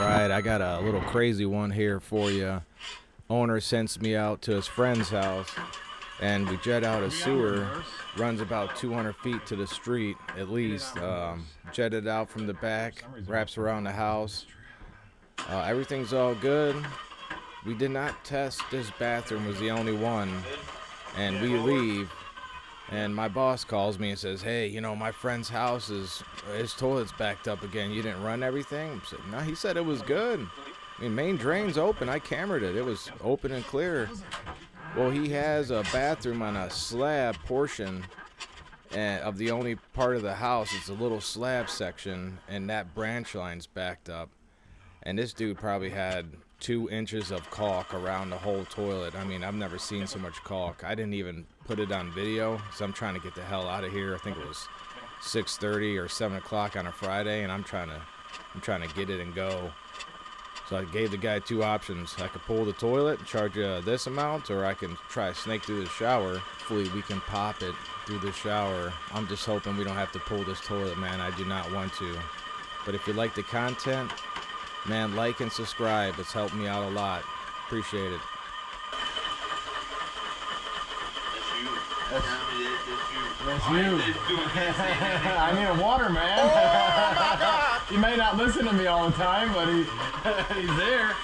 right, I got a little crazy one here for you. Owner sends me out to his friend's house, and we jet out a sewer, runs about 200 feet to the street at least, jetted out from the back, wraps around the house. Everything's all good. We did not test this bathroom, was the only one, and we leave. And my boss calls me and says, hey, you know, my friend's house his toilet's backed up again. You didn't run everything? I said, no, he said it was good. I mean, main drain's open. I cameraed it. It was open and clear. Well, he has a bathroom on a slab portion of the only part of the house. It's a little slab section, and that branch line's backed up. And this dude probably had 2 inches of caulk around the whole toilet. I mean, I've never seen so much caulk. I didn't even put it on video, so I'm trying to get the hell out of here. I think it was 6:30 or 7 o'clock on a Friday, and I'm trying to get it and go. So I gave the guy 2 options. I could pull the toilet and charge you this amount, or I can try to snake through the shower. Hopefully we can pop it through the shower. I'm just hoping we don't have to pull this toilet, man. I do not want to. But if you like the content, man, like and subscribe. It's helped me out a lot. Appreciate it. That's you. I need a water, man. Oh my God! He may not listen to me all the time, but he's there.